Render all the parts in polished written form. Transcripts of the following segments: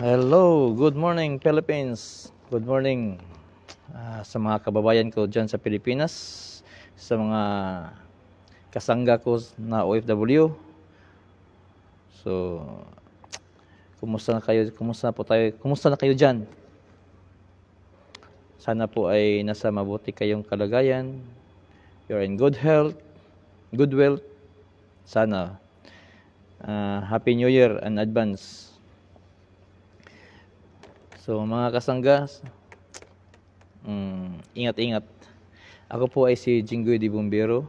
Hello, good morning Philippines. Good morning sa mga kababayan ko dyan sa Pilipinas, sa mga kasangga ko na OFW. So, kumusta na kayo? Kumusta na kayo dyan? Sana po ay nasa mabuti kayong kalagayan. You're in good health, good wealth. Sana. Happy New Year in advance. So mga kasanggas, ingat-ingat. Ako po ay si Jinggoy Di Bumbero,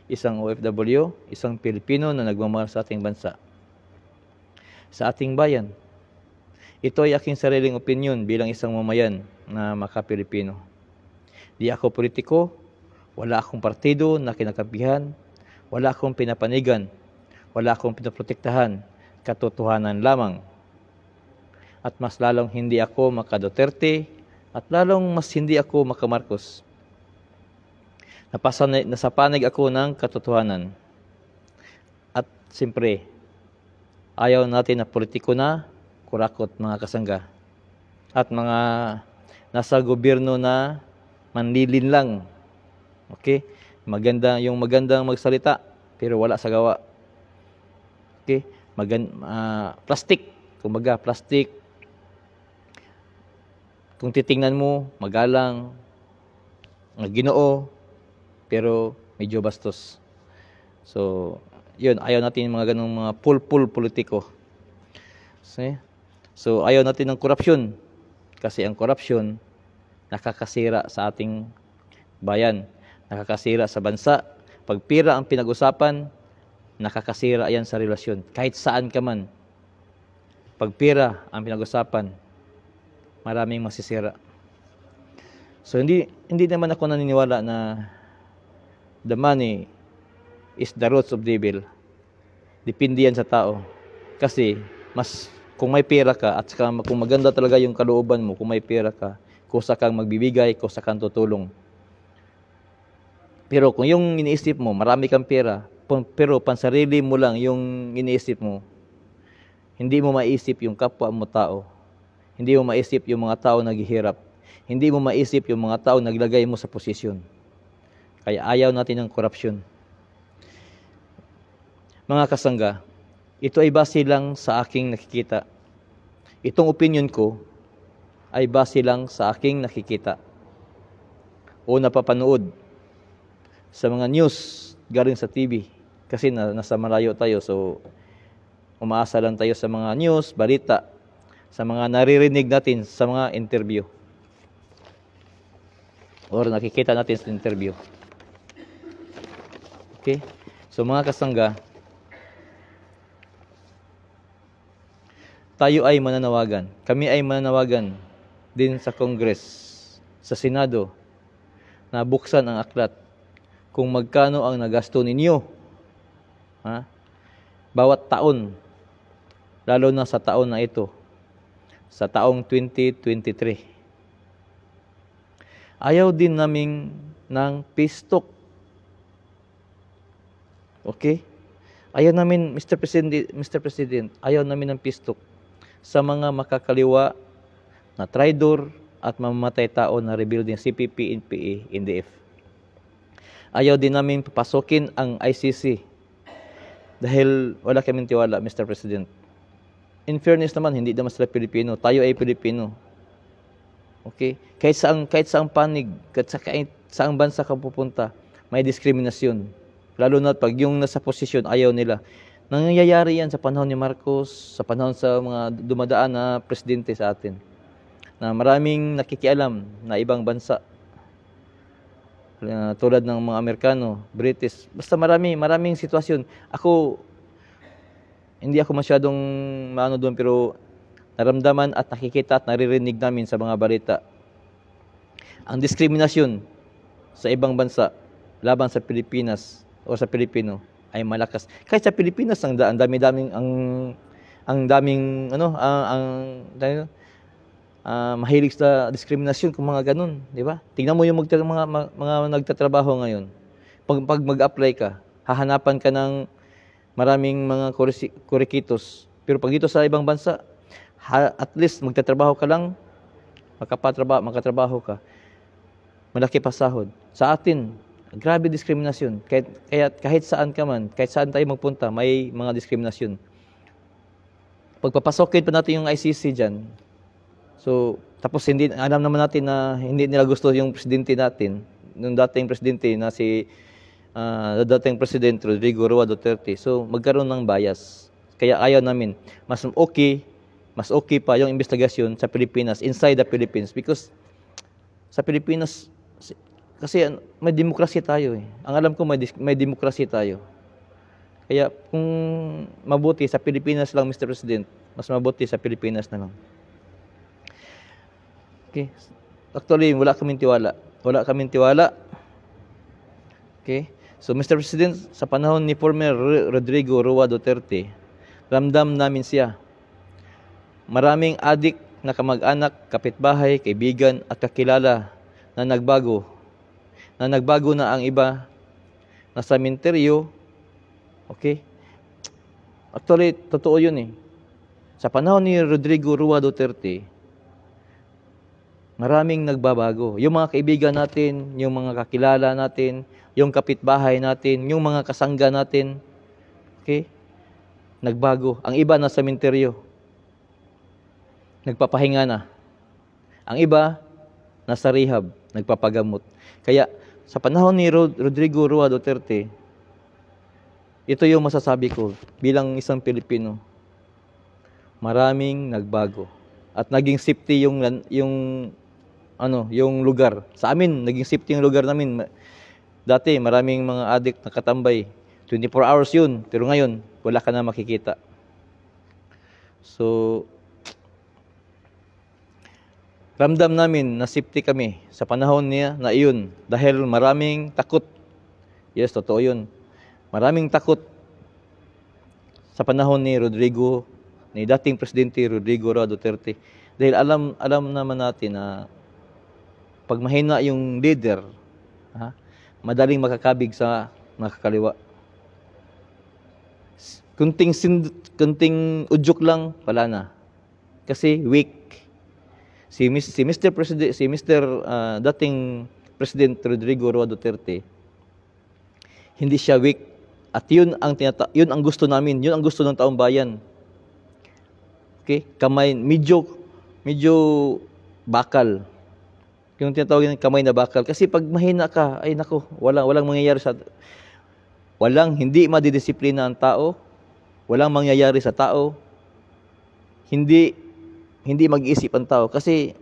isang OFW, isang Pilipino na nagmamahal sa ating bansa, sa ating bayan. Ito ay aking sariling opinyon bilang isang mamayan na maka-Pilipino. Di ako politiko, wala akong partido na kinakampihan, wala akong pinapanigan, wala akong pinaprotektahan, katotohanan lamang. At mas lalong hindi ako maka-Duterte, at lalong mas hindi ako maka-Marcos. Nasapanig ako ng katotohanan. At siyempre, ayaw natin na politiko na, kurakot mga kasangga. At mga nasa gobyerno na manlilin lang. Okay? Yung magandang magsalita, pero wala sa gawa. Okay? Plastic. Kumbaga, plastic. Kung titingnan mo, magalang, Ginoo, pero medyo bastos. So, yun, ayaw natin yung mga ganung mga pul-pul politiko. So, ayaw natin ng korupsyon. Kasi ang korupsyon, nakakasira sa ating bayan. Nakakasira sa bansa. Pag pira ang pinag-usapan, nakakasira yan sa relasyon. Kahit saan ka man. Pag pira ang pinag-usapan, maraming masisira. So hindi naman ako naniniwala na the money is the roots of devil. Depende yan sa tao. Kasi kung may pera ka at kung maganda talaga yung kalooban mo, kung may pera ka, kusa kang magbibigay, kusa kang tutulong. Pero kung yung iniisip mo, marami kang pera, pero pansarili mo lang yung iniisip mo, hindi mo maisip yung kapwa mo tao. Hindi mo maisip yung mga tao naghihirap. Hindi mo maisip yung mga tao naglagay mo sa posisyon. Kaya ayaw natin ng korupsyon. Mga kasangga, ito ay base lang sa aking nakikita. Itong opinion ko ay base lang sa aking nakikita o napapanood sa mga news galing sa TV. Kasi nasa malayo tayo, so umaasa lang tayo sa mga news, balita, sa mga naririnig natin sa mga interview or nakikita natin sa interview. Okay? So mga kasangga, tayo ay mananawagan. Kami ay mananawagan din sa Congress, sa Senado, na buksan ang aklat kung magkano ang nagasto ninyo. Bawat taon, lalo na sa taon na ito, sa taong 2023. Ayaw din namin ng pistok. Okay? Ayaw namin, Mr. President, ayaw namin ng pistok sa mga makakaliwa na traidor at mamamatay tao na rebuilding CPP, NPA, NDF. Ayaw din namin papasokin ang ICC dahil wala kaming tiwala, Mr. President. In fairness naman, hindi naman sila Pilipino. Tayo ay Pilipino. Okay? Kahit saang panig, kahit saang bansa ka pupunta, may diskriminasyon. Lalo na pag yung nasa posisyon, ayaw nila. Nangyayari yan sa panahon ni Marcos, sa panahon sa mga dumadaan na presidente sa atin. Na maraming nakikialam na ibang bansa. Tulad ng mga Amerikano, British. Basta maraming sitwasyon. Hindi ako masyadong maano doon, pero naramdaman at nakikita at naririnig namin sa mga balita. Ang diskriminasyon sa ibang bansa laban sa Pilipinas o sa Pilipino ay malakas. Kahit sa Pilipinas ang daming mahilig sa diskriminasyon kung mga ganun, di ba? Tingnan mo yung mga nagtatrabaho ngayon. Pag mag-apply ka, hahanapan ka ng maraming mga kurikitos. Pero pag dito sa ibang bansa, At least magtatrabaho ka lang, makatrabaho ka. Malaki pa sahod. Sa atin, grabe diskriminasyon. Kahit saan ka man, kahit saan tayo magpunta, may mga diskriminasyon. Pagpapasokin pa natin yung ICC dyan, so, tapos alam naman natin na hindi nila gusto yung presidente natin, yung dating presidente na si dating President Rodrigo Roa Duterte. So, magkaroon ng bias. Kaya ayaw namin. Mas okay pa yung investigasyon sa Pilipinas, inside the Philippines. Because sa Pilipinas, kasi may demokrasya tayo eh. Ang alam ko may demokrasya tayo. Kaya kung mabuti sa Pilipinas lang, Mr. President, mas mabuti sa Pilipinas na lang. Okay. Actually, wala kaming tiwala. Okay. So, Mr. President, sa panahon ni former Rodrigo Roa Duterte, ramdam namin siya. Maraming adik na kamag-anak, kapitbahay, kaibigan at kakilala na nagbago na ang iba na sa sementeryo. Okay? Actually, totoo yun eh. Sa panahon ni Rodrigo Roa Duterte, maraming nagbabago. Yung mga kaibigan natin, yung mga kakilala natin, yung kapitbahay natin, yung mga kasangga natin, okay? Nagbago. Ang iba na sa sementeryo. Nagpapahinga na. Ang iba nasa rehab, nagpapagamot. Kaya sa panahon ni Rodrigo Roa Duterte, ito yung masasabi ko bilang isang Pilipino. Maraming nagbago at naging safety yung lugar. Sa amin, naging safety yung lugar namin. Dati, maraming mga addict na katambay. 24 hours yun, pero ngayon, wala ka na makikita. So, ramdam namin na safety kami sa panahon niya na iyon dahil maraming takot. Yes, totoo yun. Maraming takot sa panahon ni dating Presidente Rodrigo Roa Duterte. Dahil alam naman natin na pag mahina yung leader, madaling makakabig sa nakakaliwa. Kunting udyok lang, wala na. Kasi weak. Si Mr. Dating President Rodrigo Roa Duterte, hindi siya weak. At yun ang gusto namin, yun ang gusto ng taong bayan. Okay? Kamay, medyo bakal. Yung tinatawag ng kamay na bakal. Kasi pag mahina ka, ay nako, walang mangyayari hindi madidisiplina ang tao, walang mangyayari sa tao, hindi mag-iisip ang tao. Kasi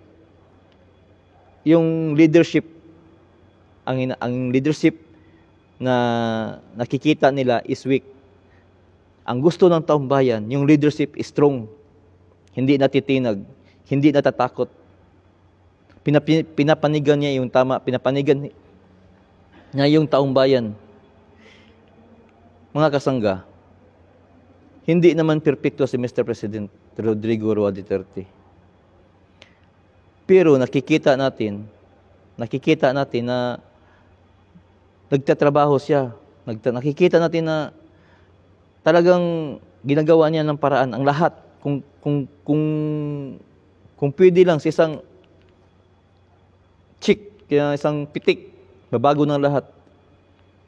yung leadership, ang leadership na nakikita nila is weak. Ang gusto ng taong bayan, yung leadership is strong. Hindi natitinag, hindi natatakot. Pinapanigan niya yung tama, pinapanigan niya yung taong bayan. Mga kasangga, hindi naman perpekto si Mr. President Rodrigo Roa Duterte. Pero nakikita natin na nagtatrabaho siya. Nakikita natin na talagang ginagawa niya ng paraan ang lahat. Kung pwede lang sa isang isang pitik, babago ng lahat.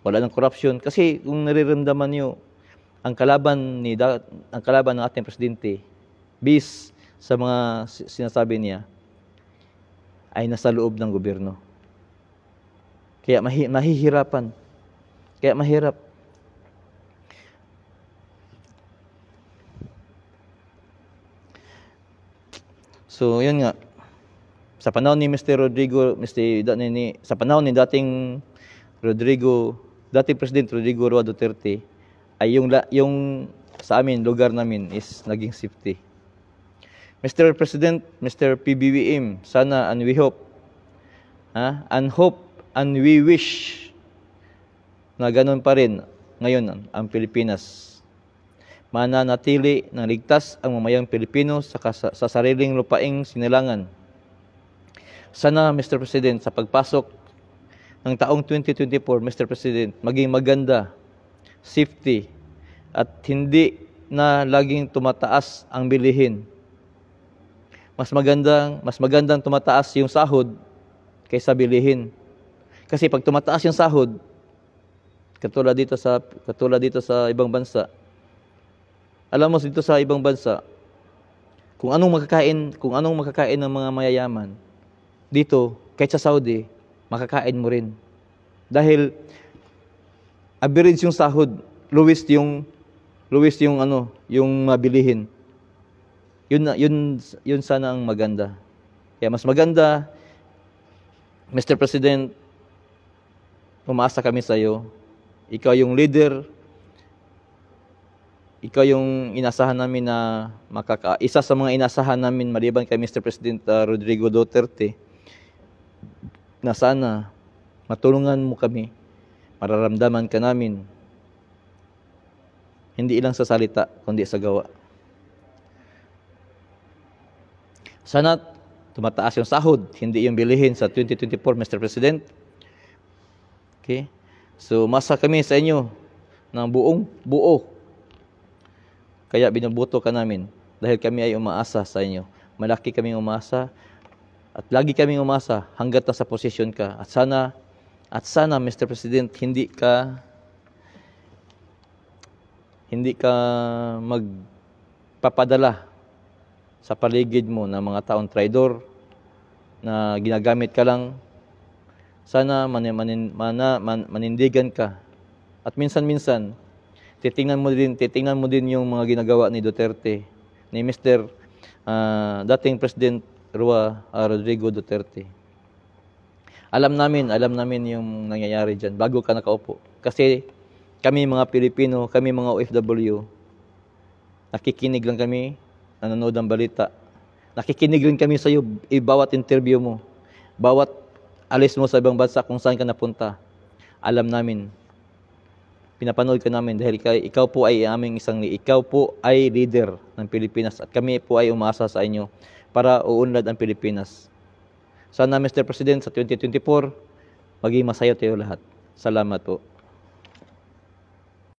Wala ng corruption. Kasi kung nariramdaman niyo, ang kalaban ng ating presidente, bis sa mga sinasabi niya, ay nasa loob ng gobyerno. Kaya mahihirapan. Kaya mahirap. So, yun nga. Sa panahon ni sa panahon ni dating President Rodrigo Roa Duterte, ay yung sa amin, lugar namin is naging safety. Mr. President, Mr. PBBM, sana and we hope, and we wish na ganun pa rin ngayon ang Pilipinas. Mananatili ng ligtas ang mamayang Pilipino sa sariling lupaing sinilangan. Sana, Mr. President, sa pagpasok ng taong 2024, Mr. President, maging maganda, safety, at hindi na laging tumataas ang bilihin. Mas magandang tumataas yung sahod kaysa bilihin. Kasi pag tumataas yung sahod, katulad dito sa ibang bansa, alam mo dito sa ibang bansa, kung anong makakain ng mga mayayaman, dito, kahit sa Saudi, makakain mo rin. Dahil average yung sahod, lowest yung mabilihin. Yun sana ang maganda. Kaya mas maganda, Mr. President, umaasa kami sa iyo. Ikaw yung leader. Ikaw yung inasahan namin na isa sa mga inasahan namin maliban kay Mr. President Rodrigo Duterte, na sana matulungan mo kami, mararamdaman ka namin, hindi lang sa salita, kundi sa gawa. Sana tumataas yung sahod, hindi yung bilihin sa 2024, Mr. President. Okay? So, masa kami sa inyo ng buo. Kaya binubuto ka namin dahil kami ay umaasa sa inyo. Malaki kaming umaasa at lagi kaming umaasa hanggat nasa posisyon ka. At sana Mr. President, hindi ka magpapadala sa paligid mo ng mga taong traidor na ginagamit ka lang. Sana manindigan ka. At minsan-minsan, titingnan mo din yung mga ginagawa ni Duterte, ni Mr. Dating President Rodrigo Duterte. Alam namin yung nangyayari dyan bago ka nakaupo. Kasi kami mga Pilipino, kami mga OFW, nakikinig lang kami, nanonood ng balita. Nakikinig rin kami sa iyo, bawat interview mo, bawat alis mo sa ibang bansa kung saan ka napunta. Alam namin, pinapanood ka namin dahil ikaw po ay ikaw po ay leader ng Pilipinas at kami po ay umaasa sa inyo para uunlad ang Pilipinas. Sana Mr. President sa 2024, maging masaya tayo lahat. Salamat po.